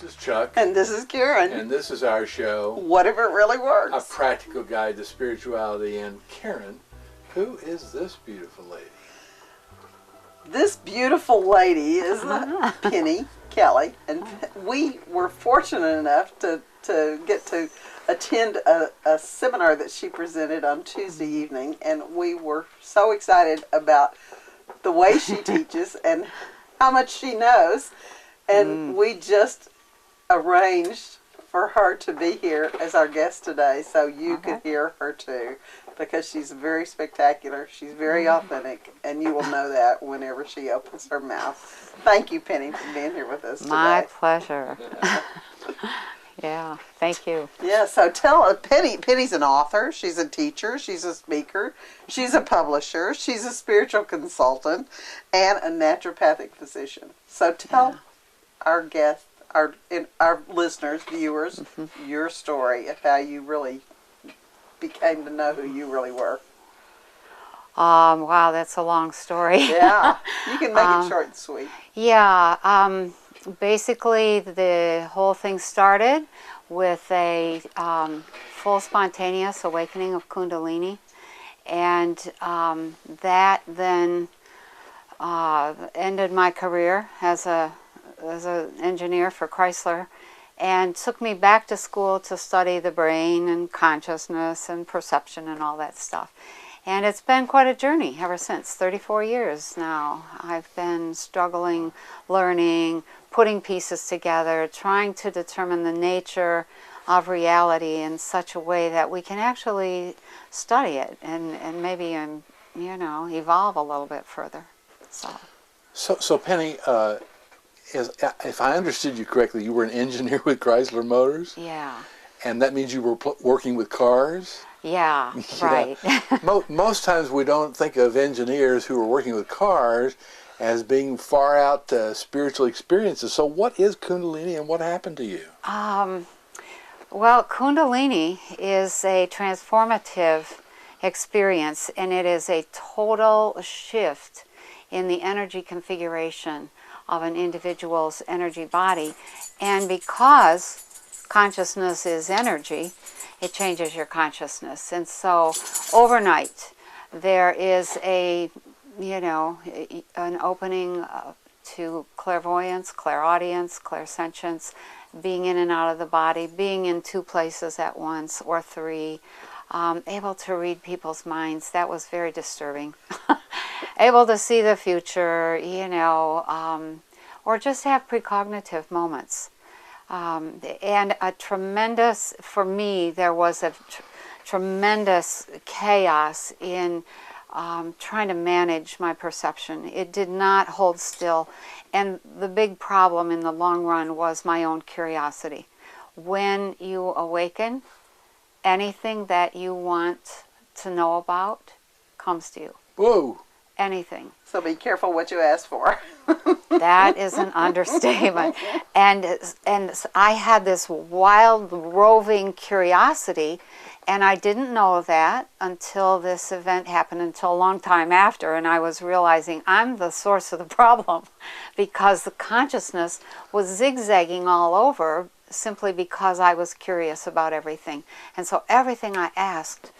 This is Chuck. And this is Karen. And this is our show, What If It Really Works? A Practical Guide to Spirituality. And Karen, who is this beautiful lady? This beautiful lady is Penny Kelly. And we were fortunate enough to get to attend a seminar that she presented on Tuesday evening. And we were so excited about the way she teaches and how much she knows. And we just arranged for her to be here as our guest today so you could hear her too, because she's very spectacular, she's very authentic, and you will know that whenever she opens her mouth. Thank you, Penny, for being here with us today. My pleasure. Yeah, thank you. Yeah, so tell us, Penny's an author, she's a teacher, she's a speaker, she's a publisher, she's a spiritual consultant, and a naturopathic physician. So tell our guests, our listeners, viewers, your story of how you really became to know who you really were. Wow, that's a long story. Yeah, you can make it short and sweet. Yeah, basically the whole thing started with a full spontaneous awakening of Kundalini, and that then ended my career as an engineer for Chrysler, and took me back to school to study the brain and consciousness and perception and all that stuff. And it's been quite a journey ever since. 34 years now. I've been struggling, learning, putting pieces together, trying to determine the nature of reality in such a way that we can actually study it and maybe evolve a little bit further. So Penny, if I understood you correctly, you were an engineer with Chrysler Motors? Yeah. And that means you were working with cars? Yeah, right. Most times we don't think of engineers who are working with cars as being far out spiritual experiences. So what is Kundalini and what happened to you? Well, Kundalini is a transformative experience, and it is a total shift in the energy configuration of an individual's energy body. And because consciousness is energy, it changes your consciousness. And so overnight there is an opening to clairvoyance, clairaudience, clairsentience, being in and out of the body, being in two places at once or three, able to read people's minds. That was very disturbing. Able to see the future, or just have precognitive moments. And a tremendous, for me, there was a tremendous chaos in trying to manage my perception. It did not hold still. And the big problem in the long run was my own curiosity. When you awaken, anything that you want to know about comes to you. Whoa! Anything. So be careful what you ask for. That is an understatement. And I had this wild, roving curiosity, and I didn't know that until this event happened, until a long time after, and I was realizing I'm the source of the problem, because the consciousness was zigzagging all over simply because I was curious about everything. And so everything I asked,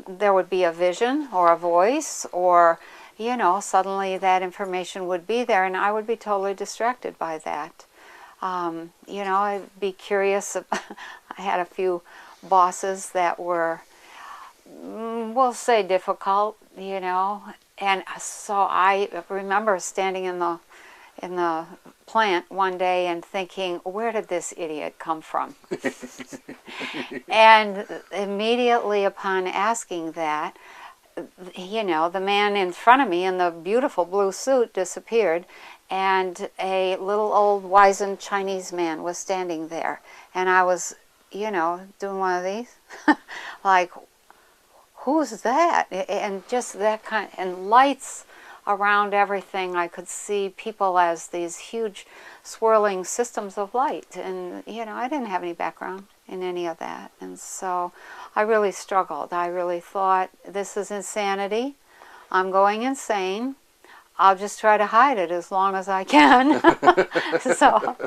there would be a vision or a voice, or suddenly that information would be there, and I would be totally distracted by that. I'd be curious. I had a few bosses that were, we'll say, difficult, and so I remember standing in the plant one day and thinking, where did this idiot come from? And immediately upon asking that, the man in front of me in the beautiful blue suit disappeared, and a little old wizened Chinese man was standing there. And I was, doing one of these, like, who's that? And just that kind, and lights around everything. I could see people as these huge swirling systems of light, and I didn't have any background in any of that, and so I really struggled. I really thought, this is insanity, I'm going insane, I'll just try to hide it as long as I can. So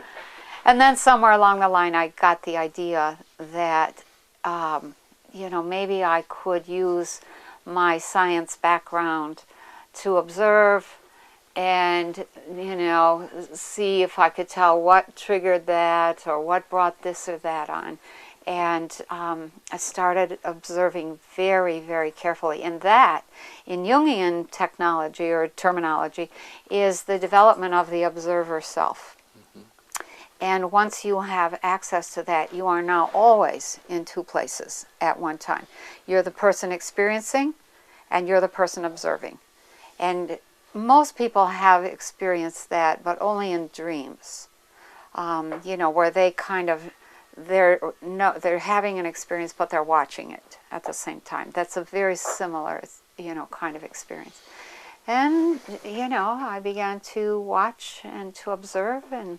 And then somewhere along the line, I got the idea that, maybe I could use my science background to observe and, see if I could tell what triggered that or what brought this or that on. And I started observing very, very carefully. And that, in Jungian technology or terminology, is the development of the observer self. And once you have access to that, you are now always in two places at one time. You're the person experiencing, and you're the person observing. And most people have experienced that, but only in dreams. Where they kind of, they're having an experience, but they're watching it at the same time. That's a very similar, kind of experience. And, I began to watch and to observe and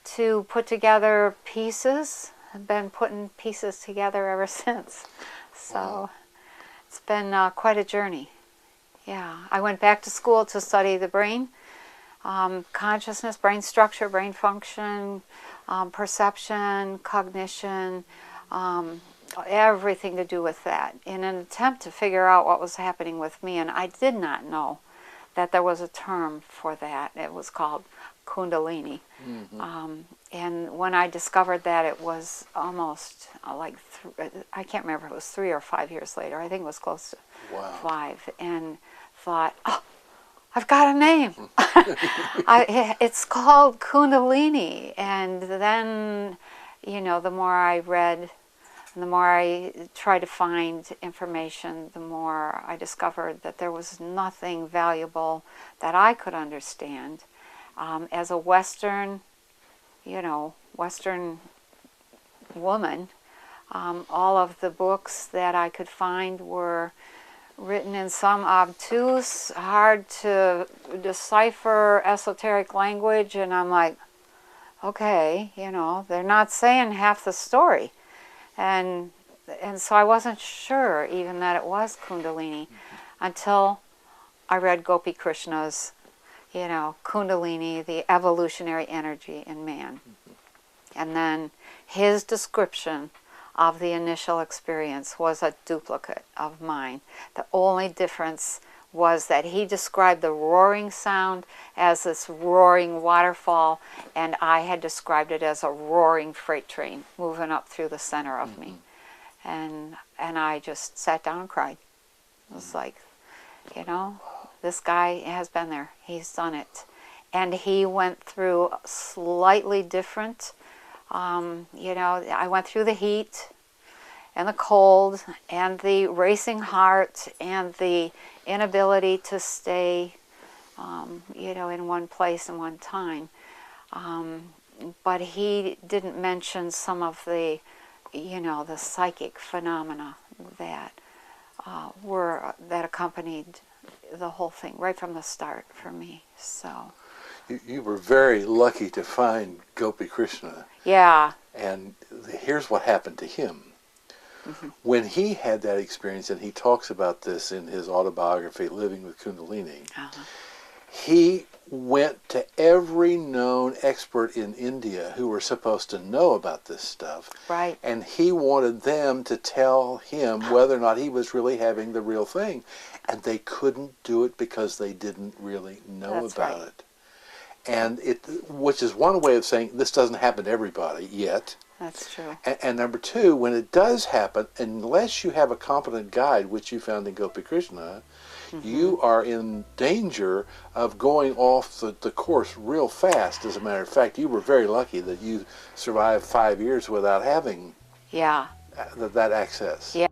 to put together pieces. I've been putting pieces together ever since. So it's been quite a journey. Yeah, I went back to school to study the brain, consciousness, brain structure, brain function, perception, cognition, everything to do with that, in an attempt to figure out what was happening with me. And I did not know that there was a term for that. It was called Kundalini. And when I discovered that, it was almost I can't remember if it was 3 or 5 years later. I think it was close to 5. And thought, oh, I've got a name. It's called Kundalini. And then, the more I read, and the more I tried to find information, the more I discovered that there was nothing valuable that I could understand. As a Western woman, all of the books that I could find were written in some obtuse, hard to decipher esoteric language, and I'm like, okay, they're not saying half the story. And so I wasn't sure even that it was Kundalini until I read Gopi Krishna's, Kundalini, the evolutionary energy in man. And then his description of the initial experience was a duplicate of mine. The only difference was that he described the roaring sound as this roaring waterfall, and I had described it as a roaring freight train moving up through the center of me. And I just sat down and cried. It was like, this guy has been there. He's done it. And he went through slightly different, I went through the heat and the cold and the racing heart and the inability to stay, in one place and one time. But he didn't mention some of the, the psychic phenomena that that accompanied the whole thing right from the start for me. So you were very lucky to find Gopi Krishna. Yeah. And here's what happened to him. When he had that experience, and he talks about this in his autobiography, Living with Kundalini, he went to every known expert in India who were supposed to know about this stuff. Right. And he wanted them to tell him whether or not he was really having the real thing. And they couldn't do it because they didn't really know about it. And which is one way of saying this doesn't happen to everybody yet. That's true. And number two, when it does happen, unless you have a competent guide, which you found in Gopi Krishna, you are in danger of going off the course real fast. As a matter of fact, you were very lucky that you survived 5 years without having that access. Yeah.